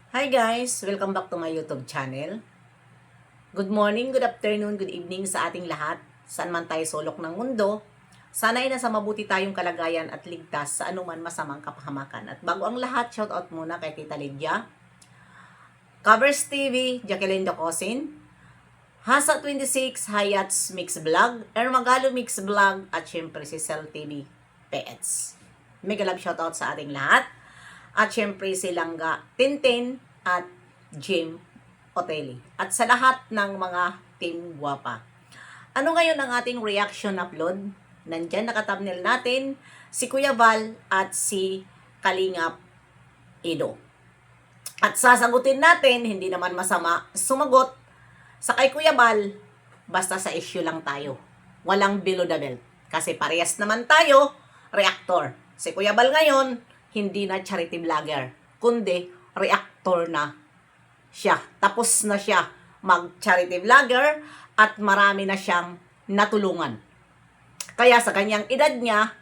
Hi guys! Welcome back to my YouTube channel. Good morning, good afternoon, good evening sa ating lahat. Saan man tayo sulok ng mundo. Sana'y nasa mabuti tayong kalagayan at ligtas sa anuman masamang kapahamakan. At bago ang lahat, shoutout muna kay Tita Lydia, Covers TV, Jacqueline Docosin, Hasa 26, Hayats Mix Vlog, Ermagalo Mix Vlog, at syempre si Cell TV Pets. Mega love shoutout sa ating lahat. At syempre si Langga Tintin at Jim Oteli. At sa lahat ng mga team Guwapa. Ano ngayon ang ating reaction upload? Nandyan naka-thumbnail natin si Kuya Val at si Kalingap Ido. At sasagutin natin, hindi naman masama sumagot sa kay Kuya Val, basta sa issue lang tayo. Walang below the belt. Kasi parehas naman tayo, reactor. Si Kuya Val ngayon, hindi na charity vlogger, kundi reactor na siya. Tapos na siya mag-charity vlogger at marami na siyang natulungan. Kaya sa kanyang edad niya,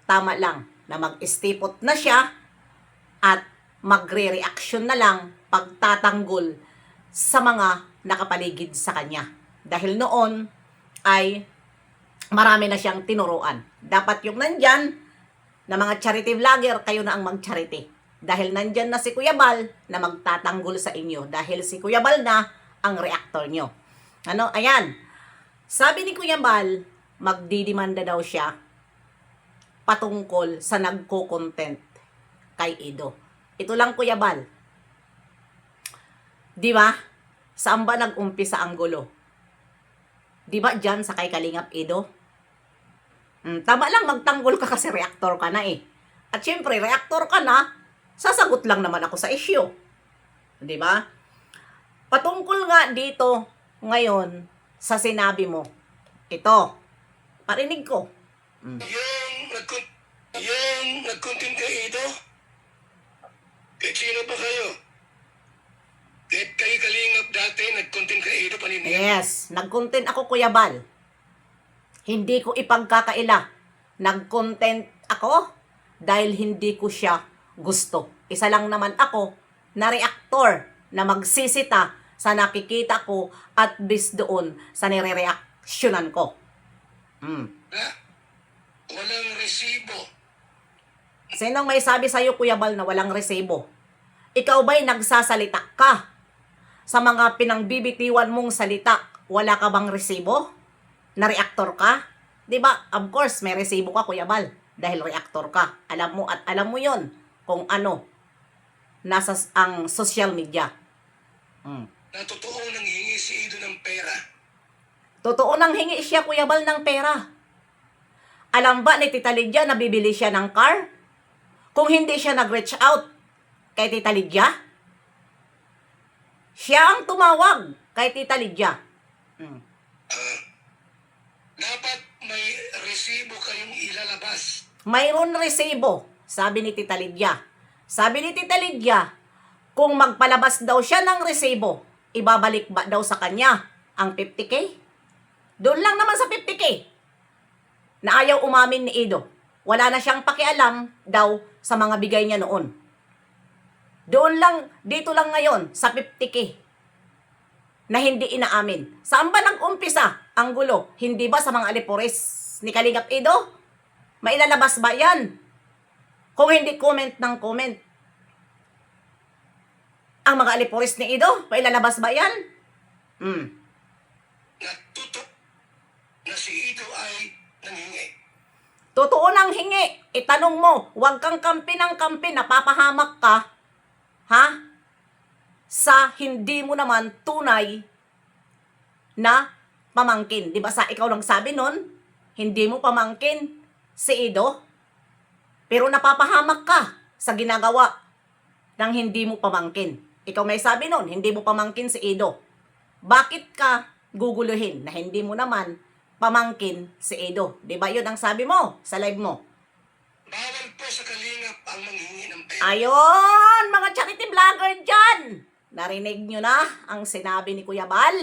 tama lang na mag-istipot na siya at magre-reaction na lang pagtatanggol sa mga nakapaligid sa kanya. Dahil noon ay marami na siyang tinuruan. Dapat yung nandyan na mga charity vlogger, kayo na ang mag-charity. Dahil nandyan na si Kuya Bal na magtatanggol sa inyo. Dahil si Kuya Bal na ang reactor nyo. Ayan. Sabi ni Kuya Bal, magdidimanda daw siya patungkol sa nagko-content kay Ido. Ito lang Kuya Bal. Di ba? Saan ba nag-umpisa ang gulo? Di ba dyan sa kay Kalingap Ido? Tama lang, magtanggol ka kasi reactor ka na eh. At syempre, reactor ka na, sasagot lang naman ako sa issue. Di ba? Patungkol nga dito ngayon sa sinabi mo. Ito, parinig ko. Yung nag-content kay Ido? Kahit sino ba kayo? Kahit kayo Kalingap dati, nag-content kay Ido paninin? Yes, nag-content ako Kuya Bal. Hindi ko ipagkakaila. Nag-content ako dahil hindi ko siya gusto. Isa lang naman ako na reactor na magsisita sa nakikita ko at based doon sa nire-reactionan ko. Ha? Walang resibo. Sinong may sabi sa'yo, Kuya Bal, na walang resibo? Ikaw ba'y nagsasalita ka? Sa mga pinangbibitiwan mong salita, wala ka bang resibo? Na reactor ka? Diba? Of course, may resibo ka, Kuya Bal. Dahil reactor ka. Alam mo at alam mo yon kung ano nasa ang social media. Na totoong nanghingi si Ido ng pera. Totoo nang hingi siya, Kuya Bal, ng pera. Alam ba ni Tita Lydia na bibili siya ng car? Kung hindi siya nag-reach out kay Tita Lydia, siya ang tumawag kay Tita Lydia. Dapat may resibo kayong ilalabas. Mayroon resibo, sabi ni Tita Lydia. Sabi ni Tita Lydia, kung magpalabas daw siya ng resibo, ibabalik ba daw sa kanya ang 50K? Doon lang naman sa 50K na ayaw umamin ni Ido. Wala na siyang pakialam daw sa mga bigay niya noon. Doon lang, dito lang ngayon sa 50K na hindi inaamin. Saan ba nag-umpisa ang gulo? Hindi ba sa mga alipores ni Kalingap Ido? Mailalabas ba yan? Kung hindi, comment ng comment. Ang mga alipores ni Ido, mailalabas ba yan? Na na si Ido ay nanghingi. Totoo nang hingi. Itanong mo, huwag kang kampi ng kampi, napapahamak ka. Ha? Sa hindi mo naman tunay na pamangkin. Di ba sa ikaw lang sabi nun, hindi mo pamangkin si Ido, pero napapahamak ka sa ginagawa ng hindi mo pamangkin. Ikaw may sabi nun, hindi mo pamangkin si Ido. Bakit ka guguluhin na hindi mo naman pamangkin si Ido? Di ba yun ang sabi mo sa live mo? Bawal po sa Kalingap ang manghingi ng pera. Ayon, mga charity vlogger dyan! Narinig nyo na ang sinabi ni Kuya Bal?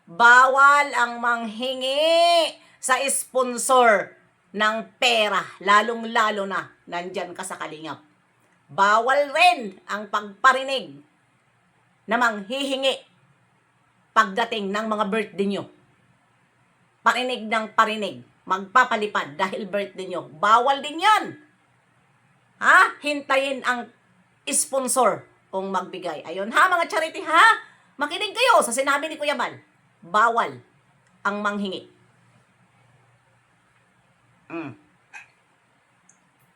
Bawal ang manghingi sa sponsor ng pera, lalong-lalo na nandyan ka sa Kalingap. Bawal rin ang pagparinig na manghihingi pagdating ng mga birthday nyo. Parinig ng parinig, magpapalipad dahil birthday nyo. Bawal din yan. Ha? Hintayin ang sponsor kung magbigay. Ayun ha, mga charity ha? Makinig kayo sa sinabi ni Kuya Bal. Bawal ang manghingi.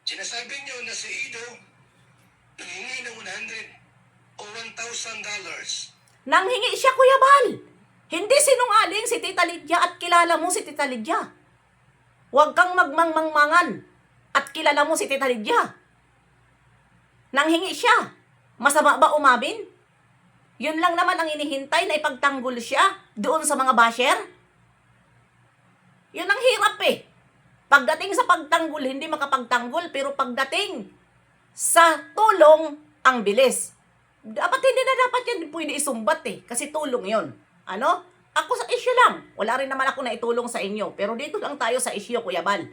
Sinasabi niyo na si Ido nangingi ng 100 o $1,000. Nanghingi siya, Kuya Bal. Hindi sinungaling si Tita Lydia at kilala mo si Tita Lydia. Huwag kang magmangmangmangan at kilala mo si Tita Lydia. Nanghingi siya. Masama ba umamin? Yun lang naman ang inihintay na ipagtanggol siya doon sa mga basher. Yun ang hirap eh. Pagdating sa pagtanggol, hindi makapagtanggol. Pero pagdating sa tulong, ang bilis. Dapat hindi na dapat yan pwede isumbat eh. Kasi tulong yon. Ano? Ako sa issue lang. Wala rin naman ako na itulong sa inyo. Pero dito lang tayo sa issue, Kuya Bal.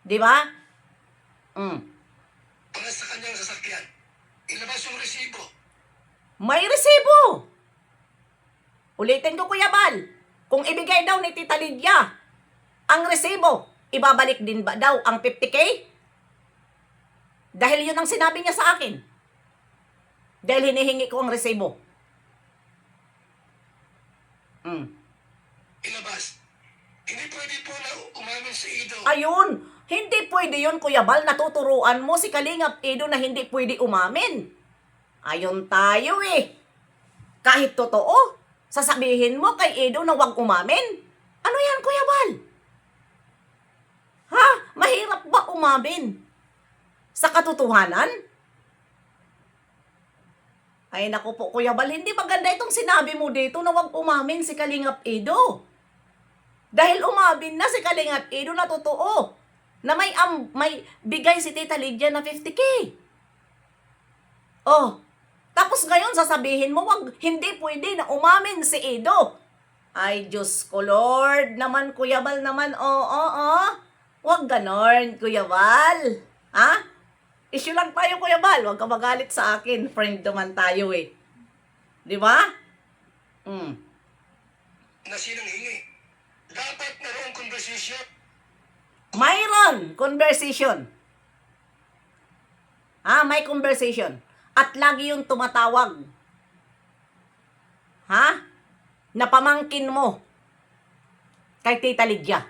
Di ba? Para sa kanyang sasakyan, ilabas yung resibo. May resibo. Ulitin ko, Kuya Bal. Kung ibigay daw ni Tita Lydia ang resibo, ibabalik din ba daw ang 50K? Dahil yun ang sinabi niya sa akin. Dahil hinihingi ko ang resibo. Ilabas. Hindi pwede po na umamin si Ido. Ayun. Hindi pwede yun, Kuya Bal. Natuturuan mo si Kalingap Edo na hindi pwede umamin. Ayun tayo eh. Kahit totoo, sasabihin mo kay Edo na huwag umamin. Ano yan, Kuya Bal? Ha? Mahirap ba umamin? Sa katotohanan? Ay naku po, Kuya Bal, hindi maganda itong sinabi mo dito na huwag umamin si Kalingap Edo. Dahil umamin na si Kalingap Edo na totoo na may bigay si Tita Lydia na 50K. Oh, tapos ngayon sasabihin mo, hindi pwede na umamin si Edo. Ay, Diyos ko, Lord naman, Kuya Bal naman, Huwag ganon, Kuya Bal. Ha? Issue lang tayo, Kuya Bal. Huwag ka magalit sa akin. Friend naman tayo eh. Di ba? Na sinang hingi. Dapat naroong conversation. Mayroon conversation. May conversation. At lagi yung tumatawag. Na pamangkin mo kay Tita Lydia.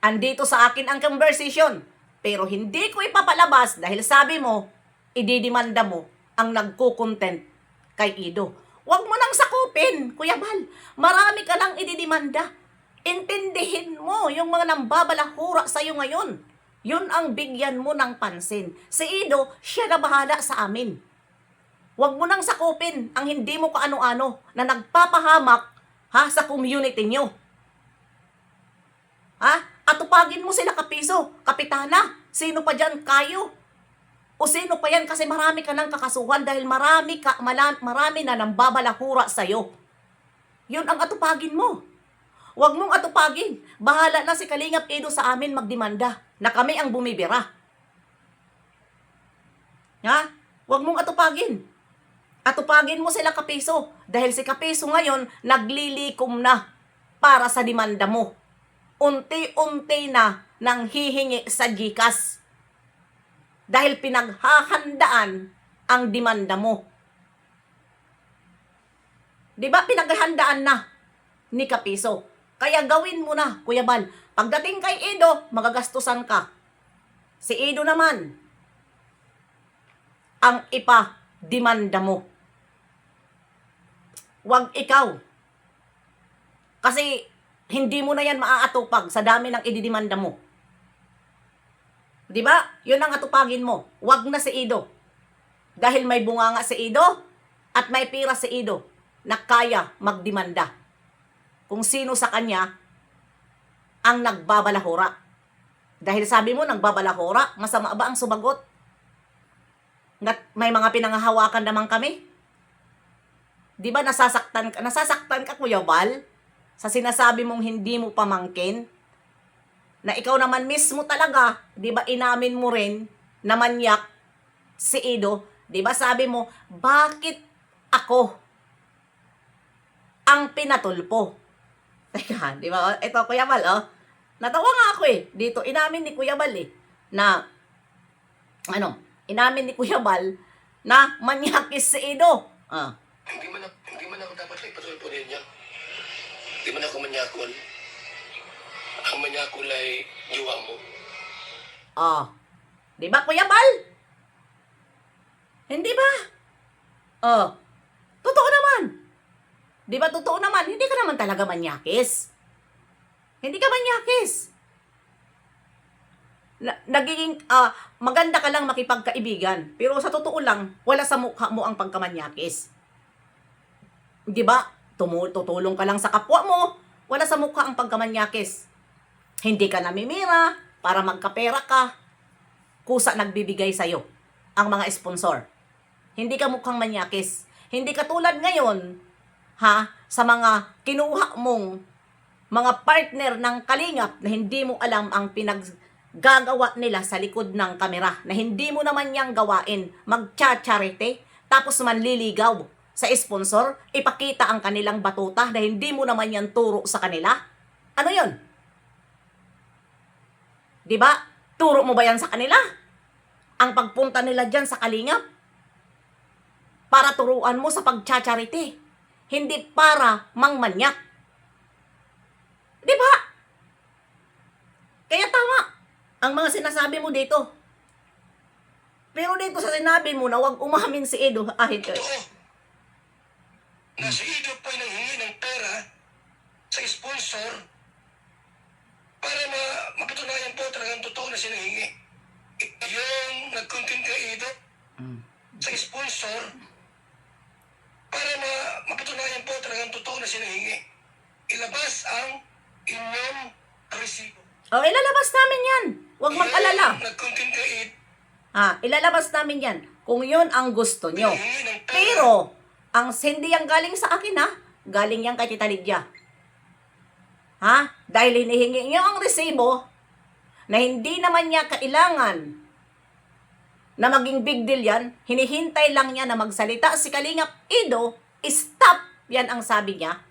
Andito sa akin ang conversation. Pero hindi ko ipapalabas dahil sabi mo, ididimanda mo ang nagko-content kay Edo. Huwag mo nang sakupin, Kuya Bal. Marami ka nang ididimanda. Intindihin mo yung mga nambabalahura sa'yo ngayon. Yun ang bigyan mo ng pansin. Si Edo, siya na bahala sa amin. Huwag mo nang sakupin ang hindi mo kaano-ano na nagpapahamak sa community nyo. Atupagin mo sila kapiso, kapitana. Sino pa dyan kayo? O sino pa yan? Kasi marami ka nang kakasuhan dahil marami na nambabalahura sa'yo. Yun ang atupagin mo. Huwag mong atupagin. Bahala na si Kalingap Edo sa amin magdemanda na kami ang bumibira. Huwag mong atupagin. Atupagin mo sila kapiso dahil si kapiso ngayon naglilikom na para sa demanda mo. Unti-unti na nang hihingi sa GCash. Dahil pinaghahandaan ang demanda mo. Diba pinaghahandaan na ni Kapiso? Kaya gawin mo na, Kuya Bal. Pagdating kay Edo, magagastusan ka. Si Edo naman, ang ipa-demanda mo. Huwag ikaw. Kasi hindi mo na yan maaatupag sa dami ng ididimanda mo. Diba? Yun ang atupagin mo. Huwag na si Edo. Dahil may bunganga si Edo at may pira si Edo na kaya magdemanda. Kung sino sa kanya ang nagbabalahura. Dahil sabi mo, nagbabalahura, masama ba ang sumagot? May mga pinangahawakan naman kami. Diba nasasaktan ka, Kuya Bal? Sa sinasabi mong hindi mo pamangkin, na ikaw naman mismo talaga, di ba inamin mo rin na manyak si Edo, di ba sabi mo, bakit ako ang pinatulpo. Teka, di ba? Ito, Kuya Bal, oh. Natawa nga ako eh. Dito, inamin ni Kuya Bal eh, na, inamin ni Kuya Bal na manyakis si Ido. Ah. Hindi man ako dapat ay patulpo ninyo. Hindi man ako manyakol. Ang manyakol ay jowa mo. Oh. Di ba, Kuya Bal? Hindi ba? Oh. Totoo naman. Di ba totoo naman? Hindi ka naman talaga manyakis. Hindi ka manyakis. Nagiging maganda ka lang makipagkaibigan. Pero sa totoo lang, wala sa mukha mo ang pagkamanyakis. Di ba? Tutulong ka lang sa kapwa mo, wala sa mukha ang pagkamanyakis. Hindi ka namimira para magkapera ka. Kusa nagbibigay sa'yo ang mga sponsor. Hindi ka mukhang manyakis. Hindi ka tulad ngayon, sa mga kinuha mong mga partner ng kalingap na hindi mo alam ang pinaggagawa nila sa likod ng kamera, na hindi mo naman niyang gawain, magcha-charity, tapos manliligaw sa sponsor, ipakita ang kanilang batuta na hindi mo naman yan turo sa kanila. Ano yun? Diba? Turo mo ba yan sa kanila? Ang pagpunta nila dyan sa kalingap? Para turuan mo sa pagcha-charity. Hindi para mangmanyak. Diba? Kaya tama ang mga sinasabi mo dito. Pero dito sa sinabi mo na huwag umamin si Edo, ito. Totoo. Na si Ido po'y nanghingi ng pera sa sponsor para mapatunayan po talagang totoo na sinahingi. Yung nag-content kay Ido sa sponsor para mapatunayan po talagang totoo na sinahingi. Ilabas ang inyong resibo. O, ilalabas namin yan. Huwag mag-alala. Nag-content kay Ido. Ilalabas namin yan kung yun ang gusto nyo. Pero, ang hindi yan galing sa akin galing yan kay Tita Lydia. Dahil hinihingi nyo ang resibo na hindi naman niya kailangan na maging big deal yan, hinihintay lang niya na magsalita si Kalingap Ido, stop, yan ang sabi niya.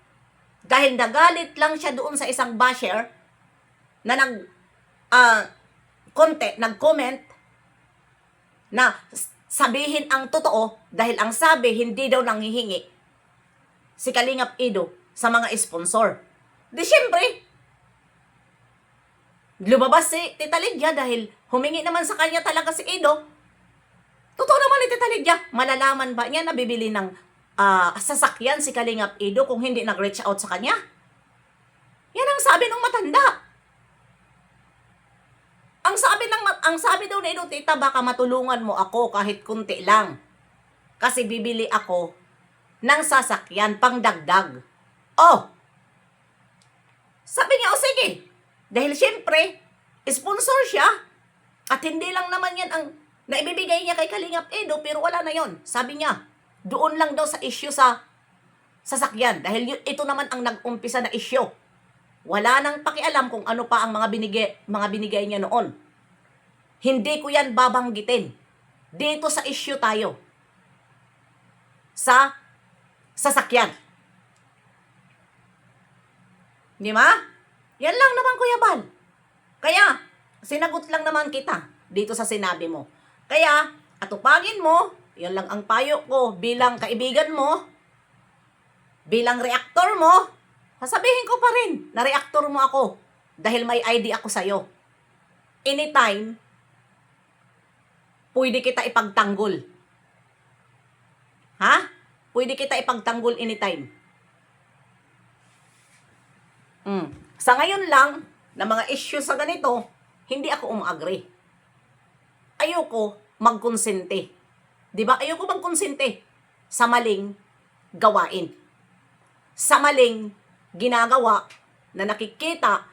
Dahil nagalit lang siya doon sa isang basher na nag-comment na sabihin ang totoo dahil ang sabi hindi daw nanghihingi si Kalingap Ido sa mga sponsor. Di syempre, lumabas si Tita Lydia dahil humingi naman sa kanya talaga si Ido. Totoo naman ni Tita Lydia, malalaman ba niya na bibili ng sasakyan si Kalingap Ido kung hindi nag-reach out sa kanya? Yan ang sabi ng matanda. Ang sabi daw ni Ido, tita, baka matulungan mo ako kahit kunti lang. Kasi bibili ako ng sasakyan pang dagdag. Oh! Sabi niya, sige. Dahil syempre, sponsor siya. At hindi lang naman yan ang naibibigay niya kay Kalingap Ido, pero wala na yon. Sabi niya, doon lang daw sa issue sa sasakyan. Dahil ito naman ang nag-umpisa na issue. Wala nang pakialam kung ano pa ang mga binigay niya noon. Hindi ko yan babanggitin. Dito sa issue tayo. Sa sasakyan. Di ba? Yan lang naman, Kuya Bal. Kaya, sinagot lang naman kita dito sa sinabi mo. Kaya, atupagin mo, yan lang ang payo ko bilang kaibigan mo, bilang reaktor mo, sasabihin ko pa rin na reaktor mo ako dahil may ID ako sa'yo. Anytime, pwede kita ipagtanggol. Pwede kita ipagtanggol anytime. Sa ngayon lang, na mga issue sa ganito, hindi ako umaagree. Ayoko magkonsente. Diba? Ayoko magkonsente sa maling gawain. Sa maling ginagawa na nakikita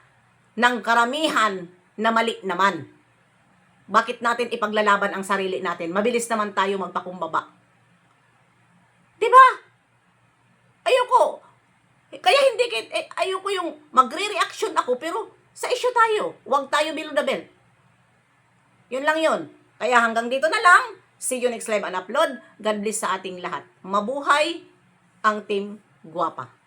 ng karamihan na mali naman. Bakit natin ipaglalaban ang sarili natin? Mabilis naman tayo magpakumbaba. Diba? Ayoko. Kaya ayoko yung magre-reaction ako, pero sa issue tayo. Huwag tayo below the belt. Yun lang yun. Kaya hanggang dito na lang. See you next live and upload. God bless sa ating lahat. Mabuhay ang Team Guwapa.